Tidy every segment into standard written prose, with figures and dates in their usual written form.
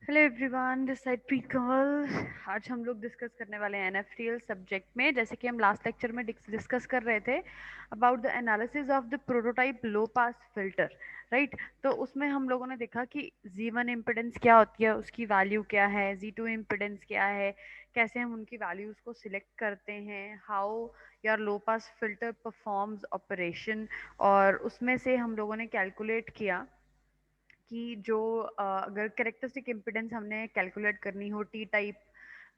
Hello everyone, this side प्रीत कंवल। आज हम लोग डिस्कस करने वाले हैं एनएफटीएल सब्जेक्ट में। जैसे कि हम लास्ट लेक्चर में डिस्कस कर रहे थे about the analysis of the prototype low pass filter, right. तो उसमें हम लोगों ने देखा कि Z1 इम्पिडेंस क्या होती है, उसकी वैल्यू क्या है, Z2 इम्पिडेंस क्या है, कैसे हम उनकी वैल्यूज को सिलेक्ट करते हैं, how your low pass filter performs operation. और उसमें से हम लोगों ने कैलकुलेट किया कि जो अगर कैरेक्टरिस्टिक इम्पिडेंस हमने कैलकुलेट करनी हो टी टाइप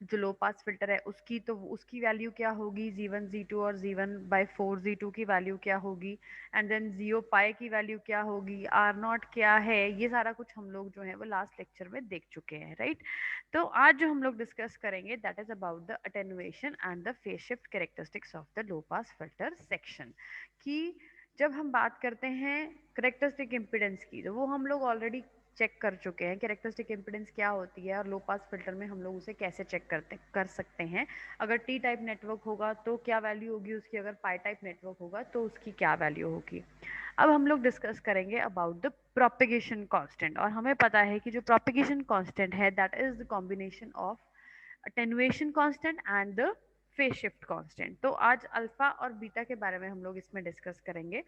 जो लो पास फिल्टर है उसकी, तो उसकी वैल्यू क्या होगी, Z1 Z2 और Z1/4 Z2 की वैल्यू क्या होगी, एंड देन जीरो पाई की वैल्यू क्या होगी, आर नॉट क्या है, ये सारा कुछ हम लोग जो है वो लास्ट लेक्चर में देख चुके हैं, राइट। तो आज जो हम लोग डिस्कस करेंगे that is about the attenuation and the phase shift characteristics of the low pass filter section. कि जब हम बात करते हैं करेक्टरिस्टिक इम्पिडेंस की, तो वो हम लोग ऑलरेडी चेक कर चुके हैं करेक्टरिस्टिक इम्पिडेंस क्या होती है और लो पास फिल्टर में हम लोग उसे कैसे चेक कर सकते हैं। अगर टी टाइप नेटवर्क होगा तो क्या वैल्यू होगी उसकी, अगर पाई टाइप नेटवर्क होगा तो उसकी क्या वैल्यू होगी। अब हम लोग डिस्कस करेंगे अबाउट द प्रोपिगेशन कांस्टेंट। और हमें पता है कि जो प्रोपिगेशन कांस्टेंट है that is the combination of attenuation constant and the phase shift constant. तो आज अल्फा और बीटा के बारे में हम लोग इसमें डिस्कस करेंगे।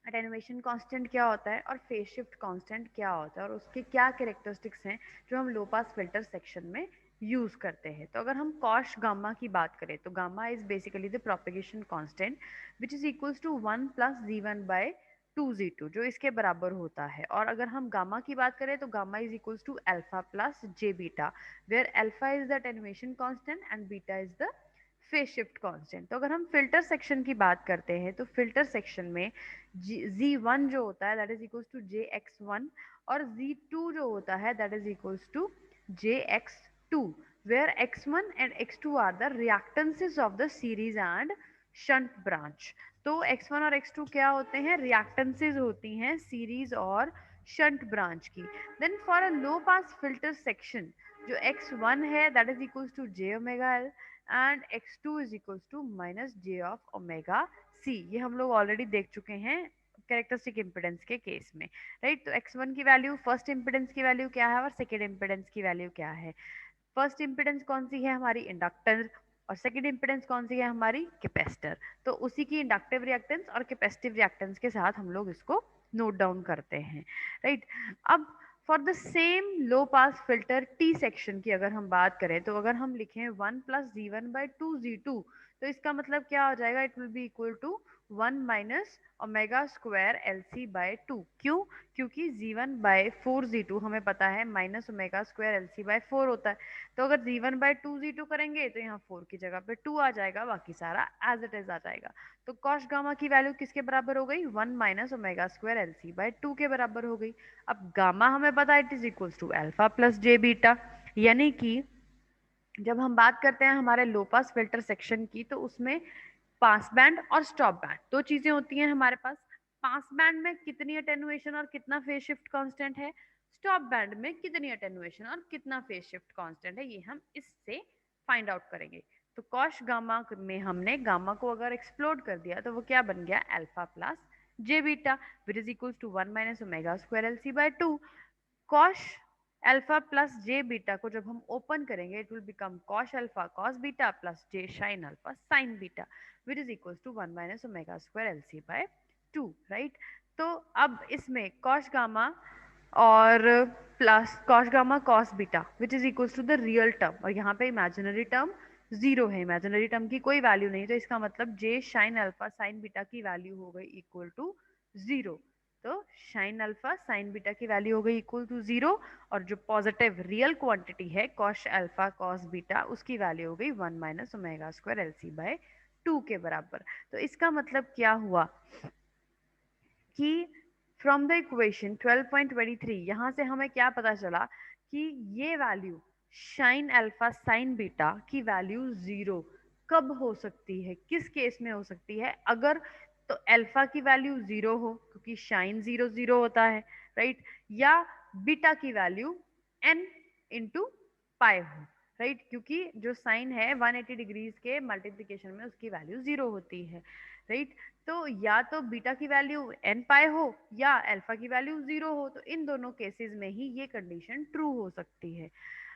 अटेनुएशन कांस्टेंट क्या होता है और फेज शिफ्ट कांस्टेंट क्या होता है और उसके क्या कैरेक्टरिस्टिक्स हैं जो हम लो पास फिल्टर सेक्शन में यूज करते हैं। तो अगर हम कॉश गामा की बात करें तो gamma is basically the propagation constant which is equals to 1 plus Z1/2 Z2 जो इसके बराबर होता है। और अगर हम गामा की बात करें तो gamma is equals to alpha plus J beta, where alpha is the attenuation constant and beta is the phase shift constant. तो अगर हम फिल्टर सेक्शन की बात करते हैं तो फिल्टर सेक्शन में Z1 जो होता है that is equals to JX1 और Z2 जो होता है that is equals to JX2, where X1 and X2 are the reactances of the series and shunt branch। तो X1 और X2 क्या होते हैं, रिएक्टेंसेस होती हैं सीरीज और शंट ब्रांच की। Then for a low pass filter section जो X1 है that is equals to J omega L and X2 is equals to minus J of omega C। ये हम लोग ऑलरेडी देख चुके हैं कैरेक्टरिस्टिक इम्पिडेंस के केस में, राइट। तो X1 की वैल्यू, फर्स्ट इम्पिडेंस की वैल्यू क्या है और सेकेंड इम्पिडेंस की वैल्यू क्या है। फर्स्ट इम्पिडेंस कौन सी है, हमारी इंडक्टर, और सेकेंड इम्पिडेंस कौन सी है, हमारी कैपेसिटर। तो उसी की इंडक्टिव रिएक्टेंस और कैपेसिटिव रिएक्टेंस के साथ हम लोग इसको नोट डाउन करते हैं, राइट। अब for the same low pass filter T section की अगर हम बात करें तो अगर हम लिखें 1 प्लस Z1/2 Z2, तो इसका मतलब क्या हो जाएगा, it will be equal to 1 minus omega square LC/2। क्यों, क्योंकि Z1/4 Z2 हमें पता है माइनस ओमेगा स्क्वायर LC/4 होता है। तो अगर Z1/2 Z2 करेंगे तो यहाँ 4 की जगह पे 2 आ जाएगा, बाकी सारा एज इट इज आ जाएगा। तो कॉश गामा की वैल्यू किसके बराबर हो गई, 1 माइनस ओमेगा स्क्वायर LC/2 के बराबर हो गई। अब गामा हमें पता है it is equals to alpha plus J beta, यानी कि जब हम बात करते हैं हमारे लो पास फिल्टर सेक्शन की तो उसमें पास बैंड और स्टॉप बैंड दो चीजें होती हैं हमारे पास। पास बैंड में कितनी अटेनुएशन और कितना फेज शिफ्ट कांस्टेंट है, स्टॉप बैंड में कितनी अटेनुएशन और कितना फेज शिफ्ट कांस्टेंट है, ये हम इससे फाइंड आउट करेंगे। तो कॉश गामा में हमने गामा को अगर एक्सप्लोड कर दिया तो वो क्या बन गया, alpha plus J beta which is equals to 1 minus omega square LC/2। Cosh alpha plus J beta को जब हम ओपन करेंगे it will become cosh alpha cos beta plus J sine alpha sine beta which is equals to 1 minus omega square LC/2, right. तो अब इसमें cosh gamma और plus cosh gamma cos beta which is equals to the real term, और यहाँ पे imaginary term zero है, imaginary term की कोई वैल्यू नहीं, तो इसका मतलब जे साइन अल्फा साइन बीटा की वैल्यू हो गई इक्वल टू जीरो। तो साइन अल्फा साइन बीटा की वैल्यू हो गई इक्वल टू जीरो, और जो पॉजिटिव रियल क्वांटिटी है कॉश अल्फा कॉस बीटा उसकी वैल्यू हो गई 1 माइनस ओमेगा स्क्वायर LC/2 के बराबर। तो इसका मतलब क्या हुआ कि फ्रॉम द इक्वेशन 12.23 यहाँ से हमें क्या पता चला कि ये value sign alpha sine beta की वैल्यू जीरो कब हो सकती है, किस केस में हो सकती है, अगर तो अल्फा की वैल्यू जीरो हो क्योंकि साइन जीरो जीरो होता है, राइट, या बीटा की वैल्यू n इंटू पाई हो, राइट, क्योंकि जो साइन है 180 डिग्रीज के मल्टीप्लीकेशन में उसकी वैल्यू जीरो होती है, राइट। तो या तो बीटा की वैल्यू एन पाई हो या अल्फा की वैल्यू 0 हो, तो इन दोनों केसेस में ही ये कंडीशन ट्रू हो सकती है।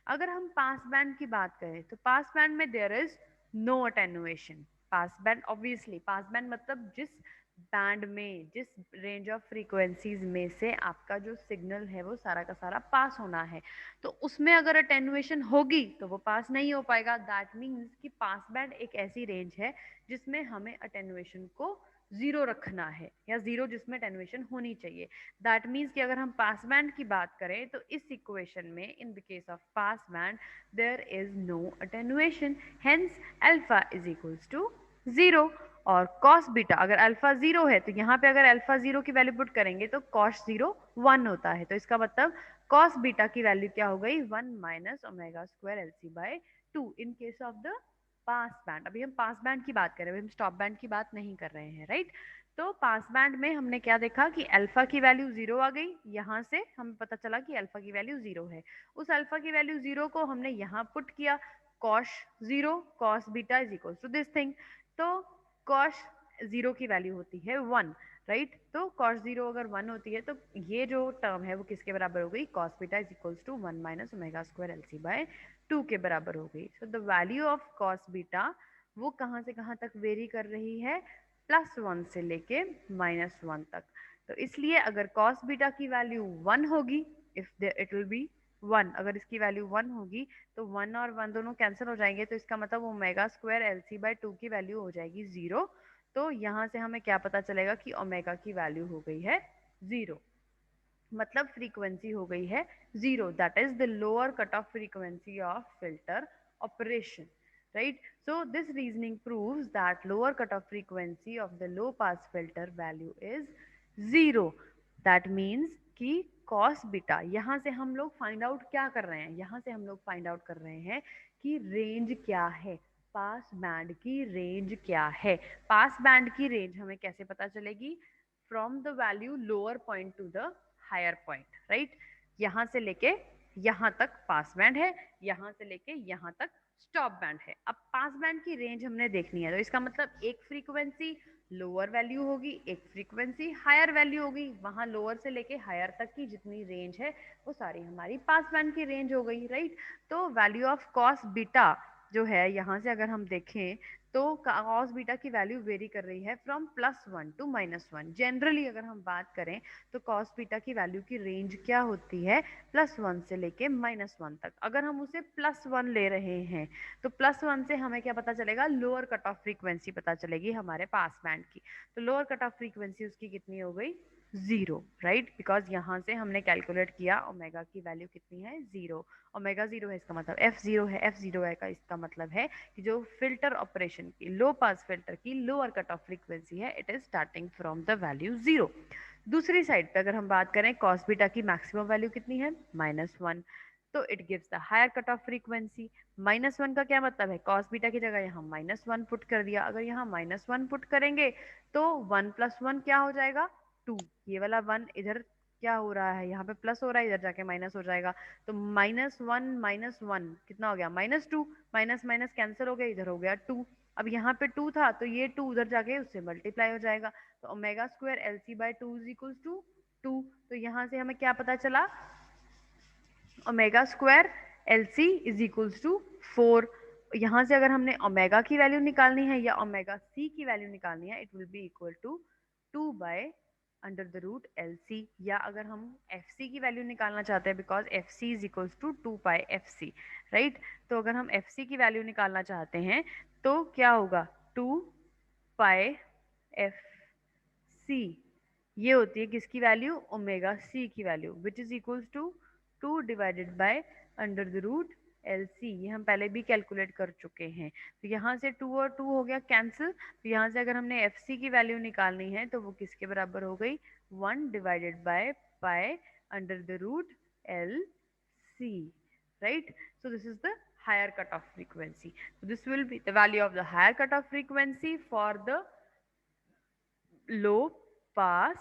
अगर हम पास बैंड की बात करें तो पास बैंड में there is no attenuation. Pass band obviously, pass band मतलब जिस बैंड में, जिस रेंज ऑफ फ्रीक्वेंसीज में से आपका जो सिग्नल है वो सारा का सारा पास होना है, तो उसमें अगर अटेन्युएशन होगी तो वो पास नहीं हो पाएगा। दैट मीन्स कि पास बैंड एक ऐसी रेंज है जिसमें हमें अटेन्युएशन को जीरो रखना है, या जीरो जिसमें अटेन्युएशन होनी चाहिए। दैट मीन्स कि अगर हम पास बैंड की बात करें तो इस इक्वेशन में in the case of pass band there is no attenuation, hence alpha is equals to zero. और कॉस बीटा, अगर अल्फा जीरो है तो यहाँ पे अगर अल्फा जीरो की वैल्यू पुट करेंगे तो कॉस जीरो 1 होता है, तो इसका मतलब कॉस बीटा की वैल्यू क्या हो गई 1 minus omega square L C by 2 in case of the pass band. अभी हम पास बैंड की बात कर रहे हैं, अभी हम स्टॉप बैंड की बात नहीं कर रहे हैं, राइट। तो पास बैंड में हमने क्या देखा कि अल्फा की वैल्यू जीरो आ गई, यहाँ से हमें पता चला कि अल्फा की वैल्यू जीरो है। उस अल्फा की वैल्यू जीरो को हमने यहाँ पुट किया, cos zero cos beta is equal to this thing. तो कॉस जीरो की वैल्यू होती है 1, राइट। तो कॉस जीरो अगर 1 होती है तो ये जो टर्म है वो किसके बराबर हो गई, cos beta is equals to 1 minus omega square L C by 2 के बराबर हो गई। So the value of cos beta वो कहाँ से कहाँ तक वेरी कर रही है, +1 से लेके -1 तक। तो इसलिए अगर कॉस बीटा की वैल्यू 1 होगी, इफ इट विल बी 1, अगर इसकी वैल्यू 1 होगी तो 1 और 1 दोनों कैंसिल हो जाएंगे, तो इसका मतलब omega square L C by 2 की वैल्यू हो जाएगी 0। तो यहाँ से हमें क्या पता चलेगा कि ओमेगा की वैल्यू हो गई है 0, मतलब फ्रीक्वेंसी हो गई है 0, that is the lower cut off frequency of filter operation, right? So this reasoning proves that lower cutoff frequency of the low pass filter value is 0. That means कि cos beta, यहाँ से हम लोग find out क्या कर रहे हैं, यहाँ से हम लोग फाइंड आउट कर रहे हैं कि रेंज क्या है, पास बैंड की रेंज क्या है। पास बैंड की रेंज हमें कैसे पता चलेगी, from the value lower point to the higher point, right. यहाँ से लेके यहाँ तक पास बैंड है, यहाँ से लेके यहाँ तक स्टॉप बैंड है। अब पास बैंड की रेंज हमने देखनी है, तो इसका मतलब एक फ्रीक्वेंसी लोअर वैल्यू होगी, एक फ्रीक्वेंसी हायर वैल्यू होगी, वहां लोअर से लेके हायर तक की जितनी रेंज है वो सारी हमारी पास बैंड की रेंज हो गई, राइट। तो वैल्यू ऑफ कॉस बीटा जो है, यहाँ से अगर हम देखें तो कॉस बीटा की वैल्यू वेरी कर रही है फ्रॉम +1 टू -1। जनरली अगर हम बात करें तो कॉस बीटा की वैल्यू की रेंज क्या होती है, +1 से लेके -1 तक। अगर हम उसे +1 ले रहे हैं तो +1 से हमें क्या पता चलेगा, लोअर कट ऑफ फ्रीक्वेंसी पता चलेगी हमारे पास बैंड की। तो लोअर कट ऑफ फ्रीक्वेंसी उसकी कितनी हो गई, 0, राइट, बिकॉज यहाँ से हमने कैलकुलेट किया ओमेगा की वैल्यू कितनी है 0। ओमेगा 0 है, इसका मतलब f0 है, f0 है का इसका मतलब है कि जो फिल्टर ऑपरेशन की, लो पास फिल्टर की लोअर कट ऑफ फ्रीक्वेंसी है, it is starting from the value 0। दूसरी साइड पे अगर हम बात करें कॉस बीटा की मैक्सिमम वैल्यू कितनी है, -1, तो it gives the higher cut off frequency. -1 का क्या मतलब है, कॉस बीटा की जगह यहाँ -1 पुट कर दिया, अगर यहाँ -1 पुट करेंगे तो 1 + 1 क्या हो जाएगा 2, ये वाला 1 इधर क्या हो रहा है, यहाँ पे प्लस हो रहा है, इधर जाके माइनस हो जाएगा, तो -1 कितना हो गया -2, माइनस माइनस कैंसिल हो गया, इधर हो गया 2। अब यहाँ पे 2 था तो ये 2 उधर जाके उससे मल्टीप्लाई हो जाएगा, तो omega square L C by 2 is equal to 2। तो यहाँ से हमें क्या पता चला, omega square L C is equals to 4। यहाँ से अगर हमने ओमेगा की वैल्यू निकालनी है या ओमेगा सी की वैल्यू निकालनी है, it will be equal to 2 by under the root L C, या अगर हम एफ सी की वैल्यू निकालना चाहते हैं because F C is equals to 2 pi F C, right. तो अगर हम एफ सी की वैल्यू निकालना चाहते हैं तो क्या होगा 2 पाई एफ सी, ये होती है किसकी वैल्यू, ओमेगा सी की value, which is equals to 2 divided by under the root L C. ये हम पहले भी कैलकुलेट कर चुके हैं, तो यहाँ से 2 और 2 हो गया कैंसिल, तो यहाँ से अगर हमने एफ सी की वैल्यू निकालनी है तो वो किसके बराबर हो गई, 1 divided by pi under the root L C, right? So this is the higher cutoff frequency. So this will be the value of the higher cutoff frequency for the low pass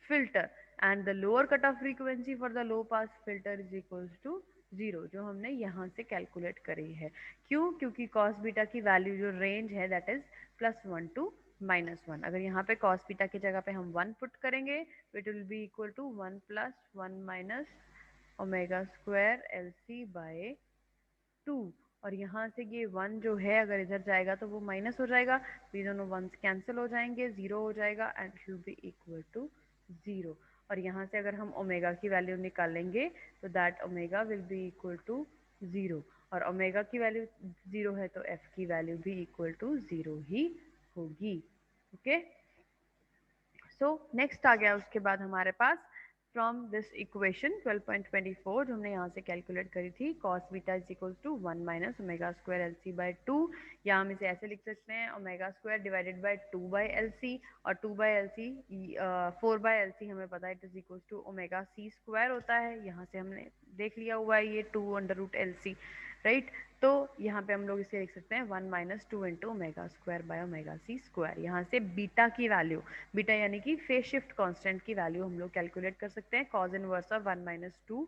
filter, and the lower cutoff frequency for the low pass filter is equals to 0, जो हमने यहाँ से calculate करी है। क्यों, क्योंकि cos beta की value जो रेंज है दैट इज +1 to -1। अगर यहाँ पे कॉस बीटा की जगह पे हम 1 पुट करेंगे तो it will be equal to 1 + 1 minus omega square L C by 2। और यहाँ से ये 1 जो है अगर इधर जाएगा तो वो माइनस हो जाएगा, तो ये दोनों 1 कैंसिल हो जाएंगे, 0 हो जाएगा and it will be equal to 0। और यहाँ से अगर हम ओमेगा की वैल्यू निकालेंगे तो that omega will be equal to 0। और ओमेगा की वैल्यू 0 है तो एफ की वैल्यू भी इक्वल टू 0 ही होगी। ओके, सो नेक्स्ट आ गया उसके बाद हमारे पास फ्रॉम दिस इक्वेशन 12.24 जो हमने यहाँ से कैलकुलेट करी थी, cos beta is equal to 1 minus omega square L C by 2, या हम इसे ऐसे लिख सकते हैं omega square divided by 2 by L C, और 2 by L C 4 by L C हमें पता है it is equal to omega C square होता है। यहाँ से हमने देख लिया हुआ है ये 2 under root L C, right. तो यहाँ पे हम लोग इसे लिख सकते हैं 1 minus 2 into omega square by omega C square. यहाँ से बीटा की वैल्यू, बीटा यानी कि फेज शिफ्ट कांस्टेंट की वैल्यू हम लोग कैलकुलेट कर सकते हैं, cos inverse of 1 minus 2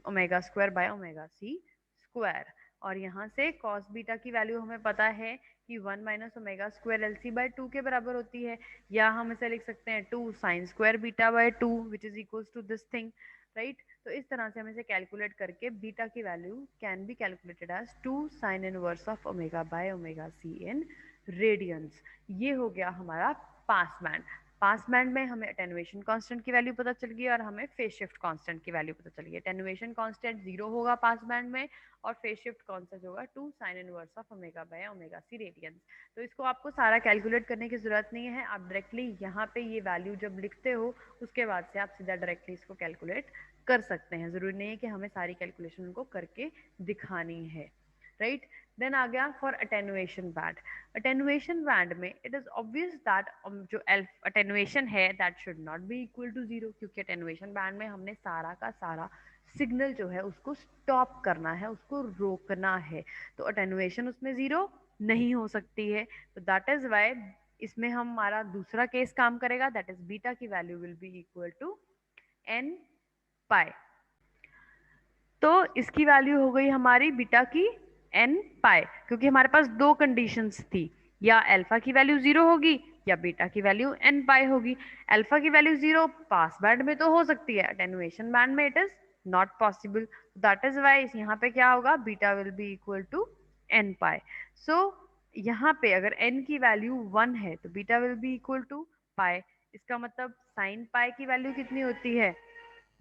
omega square by omega C square. और यहाँ से कॉस बीटा की वैल्यू हमें पता है कि 1 minus omega square L C by 2 के बराबर होती है, या हम इसे लिख सकते हैं 2 sine square beta by 2 which is equals to this thing, right. तो इस तरह से हम इसे कैलकुलेट करके बीटा की value can be calculated as 2 sine inverse of omega by omega C in radians. ये हो गया हमारा पास बैंड। पास बैंड में हमें अटेनुएशन कांस्टेंट की वैल्यू पता चल गई और हमें फेज शिफ्ट कांस्टेंट की वैल्यू पता चल गई। अटेनुएशन कांस्टेंट 0 होगा पास बैंड में और फेज शिफ्ट कांस्टेंट होगा 2 sine inverse of omega by omega C radians. तो इसको आपको सारा कैलकुलेट करने की जरूरत नहीं है, आप डायरेक्टली यहाँ पे ये वैल्यू जब लिखते हो उसके बाद से आप सीधा डायरेक्टली इसको कैलकुलेट कर सकते हैं, जरूरी नहीं है कि हमें सारी कैलकुलेशन उनको करके दिखानी है, राइट। देन आ गया for attenuation band. Attenuation band में इट इज ऑब्वियस दैट जो अटेनुएशन है that should not be equal to 0, क्योंकि अटेनुएशन बैंड में हमने सारा का सारा सिग्नल जो है उसको स्टॉप करना है, उसको रोकना है, तो अटेनुएशन उसमें 0 नहीं हो सकती है। तो दैट इज वाई इसमें हमारा दूसरा केस काम करेगा, दैट इज बीटा की value will be equal to n pi. तो इसकी वैल्यू हो गई हमारी बीटा की एन पाई, क्योंकि हमारे पास दो कंडीशंस थी, या अल्फा की वैल्यू 0 होगी या बीटा की वैल्यू एन पाई होगी। अल्फा की वैल्यू 0 पास बैंड में तो हो सकती है, अटेनुएशन बैंड में it is not possible, that is why यहाँ पे क्या होगा, beta will be equal to n pi. So यहाँ पे अगर एन की वैल्यू 1 है तो beta will be equal to pi, इसका मतलब साइन पाई की वैल्यू कितनी होती है,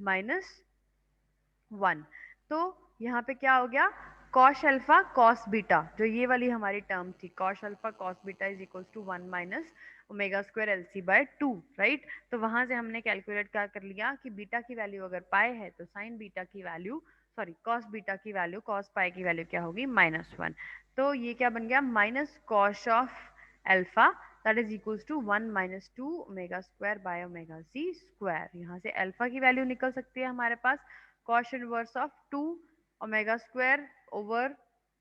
-1। तो यहाँ पे क्या हो गया, कॉश अल्फा कॉस बीटा, जो ये वाली हमारी टर्म थी, cosh alpha cos beta is equals to 1 minus omega square L C by 2, right. तो वहां से हमने कैलकुलेट क्या कर लिया कि बीटा की वैल्यू अगर पाई है तो साइन बीटा की वैल्यू, सॉरी कॉस बीटा की वैल्यू कॉस पाई की वैल्यू क्या होगी, -1। तो ये क्या बन गया, minus cosh of alpha that is equals to 1 minus 2 omega square by omega c square। यहाँ से अल्फा की वैल्यू निकल सकती है हमारे पास cos inverse of 2 omega square over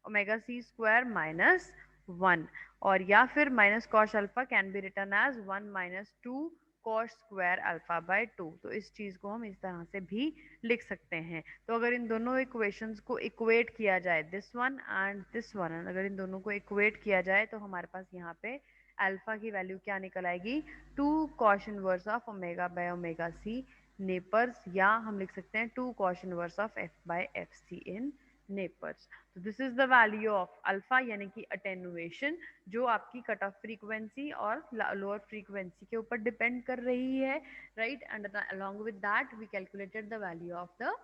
omega C square minus 1, और या फिर minus cosh alpha can be written as 1 minus 2 cos square alpha by 2। तो इस चीज को हम इस तरह से भी लिख सकते हैं। तो अगर इन दोनों इक्वेशंस को इक्वेट किया जाए, this one and this one, अगर इन दोनों को इक्वेट किया जाए तो हमारे पास यहाँ पे अल्फा की वैल्यू क्या निकल आएगी, 2 cos inverse of omega by omega c nepers, या हम लिख सकते हैं 2 cos inverse of f by f c in nepers. तो this is the value of alpha, यानी कि अटेनुएशन, जो आपकी कट ऑफ फ्रीक्वेंसी और लोअर फ्रीक्वेंसी के ऊपर डिपेंड कर रही है, right. And along with that we calculated the value of the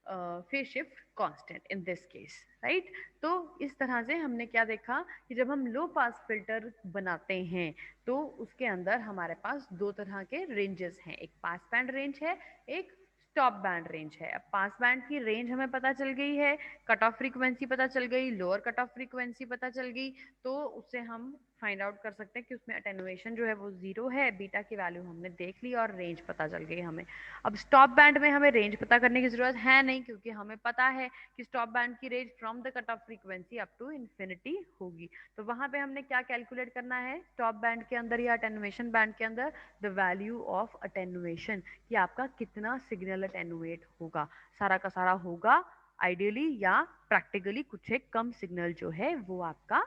phase shift constant in this case, right. तो इस तरह से हमने क्या देखा कि जब हम लो पास फिल्टर बनाते हैं तो उसके अंदर हमारे पास दो तरह के रेंजेस हैं, एक पास बैंड रेंज है, एक स्टॉप बैंड रेंज है। अब पास बैंड की रेंज हमें पता चल गई है, कट ऑफ फ्रीक्वेंसी पता चल गई, लोअर कट ऑफ फ्रीक्वेंसी पता चल गई, तो उससे हम फाइंड आउट कर सकते हैं कि उसमें अटेनुएशन जो है वो 0 है, बीटा की वैल्यू हमने देख ली और रेंज पता चल गई हमें। अब स्टॉप बैंड में हमें रेंज पता करने की जरूरत है नहीं, क्योंकि हमें पता है कि स्टॉप बैंड की range from the cut off frequency up to infinity होगी। तो वहां पे हमने क्या कैलकुलेट करना है, स्टॉप बैंड के अंदर या अटेनुएशन बैंड के अंदर, द वैल्यू ऑफ अटेनुएशन, कि आपका कितना सिग्नल अटेनुएट होगा, सारा का सारा होगा आइडियली या प्रैक्टिकली कुछ एक कम सिग्नल जो है वो आपका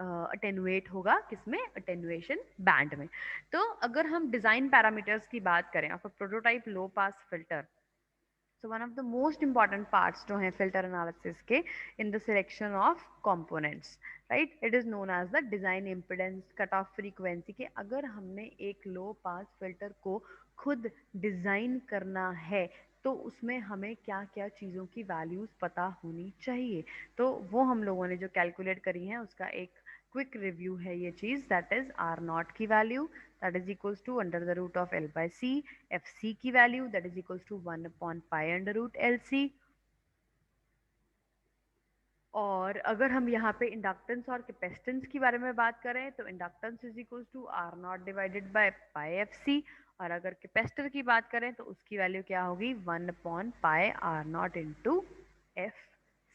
अटेनुएट होगा किसमें, अटेनुएशन बैंड में। तो अगर हम डिजाइन पैरामीटर्स की बात करें of a prototype low pass filter, so one of the most important parts जो है filter analysis के in the selection of components, right, it is known as the design impedance cutoff frequency। के अगर हमने एक लो पास फिल्टर को खुद design करना है तो उसमें हमें क्या क्या चीज़ों की वैल्यूज पता होनी चाहिए। तो वो हम लोगों ने जो कैलकुलेट करी है उसका एक क्विक रिव्यू है ये चीज़, दैट इज आर नॉट की value that is equals to under the root of L by C, FC की value that is equals to 1 upon pi under root LC। और अगर हम यहाँ पे इंडक्टेंस और कैपेसिटेंस के बारे में बात करें तो inductance is equals to R naught divided by pi F C, और अगर कैपेसिटर की बात करें तो उसकी वैल्यू क्या होगी, 1 upon pi R naught into F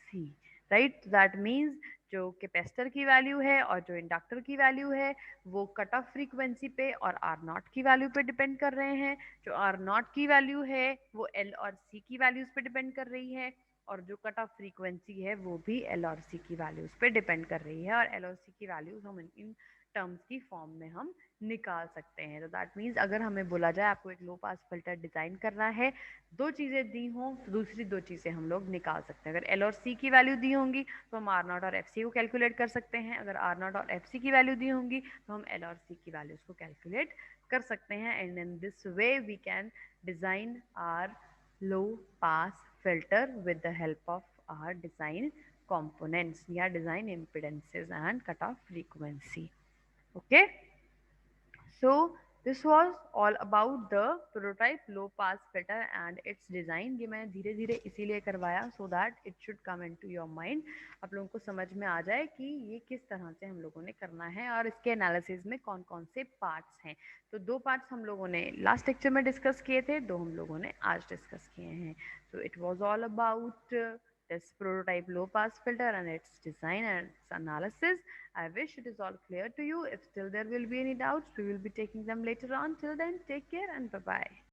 C, right. That means जो कैपेसिटर की वैल्यू है और जो इंडक्टर की वैल्यू है वो कट ऑफ फ्रीक्वेंसी पे और आर नॉट की वैल्यू पे डिपेंड कर रहे हैं। जो आर नॉट की वैल्यू है वो एल और सी की वैल्यूज पे डिपेंड कर रही है, और जो कट ऑफ फ्रीक्वेंसी है वो भी एल और सी की वैल्यूज पे डिपेंड कर रही है, और एल और सी की वैल्यूज हम इन टर्म्स की फॉर्म में हम निकाल सकते हैं। तो दैट मीन्स अगर हमें बोला जाए आपको एक लो पास फिल्टर डिजाइन करना है, दो चीजें दी हों तो दूसरी दो चीजें हम लोग निकाल सकते हैं। अगर एल और सी की वैल्यू दी होंगी तो हम आर नॉट और एफ सी को कैलकुलेट कर सकते हैं, अगर आर नॉट और एफ सी की वैल्यू दी होंगी तो हम एल और सी की वैल्यूज को कैलकुलेट कर सकते हैं। And in this way we can design our low pass filter with the help of our design components या design impedances and cutoff frequency। Okay, so this was all about the prototype low pass filter and its design। ये मैं धीरे धीरे इसीलिए करवाया so that it should come into your mind, आप लोगों को समझ में आ जाए कि ये किस तरह से हम लोगों ने करना है और इसके एनालिसिस में कौन कौन से पार्ट्स हैं। तो दो पार्ट्स हम लोगों ने लास्ट लेक्चर में डिस्कस किए थे, दो हम लोगों ने आज डिस्कस किए हैं। so it was all about this prototype low pass filter and its design and its analysis। I wish it is all clear to you. If still there will be any doubts, we will be taking them later on. Till then, take care and bye bye.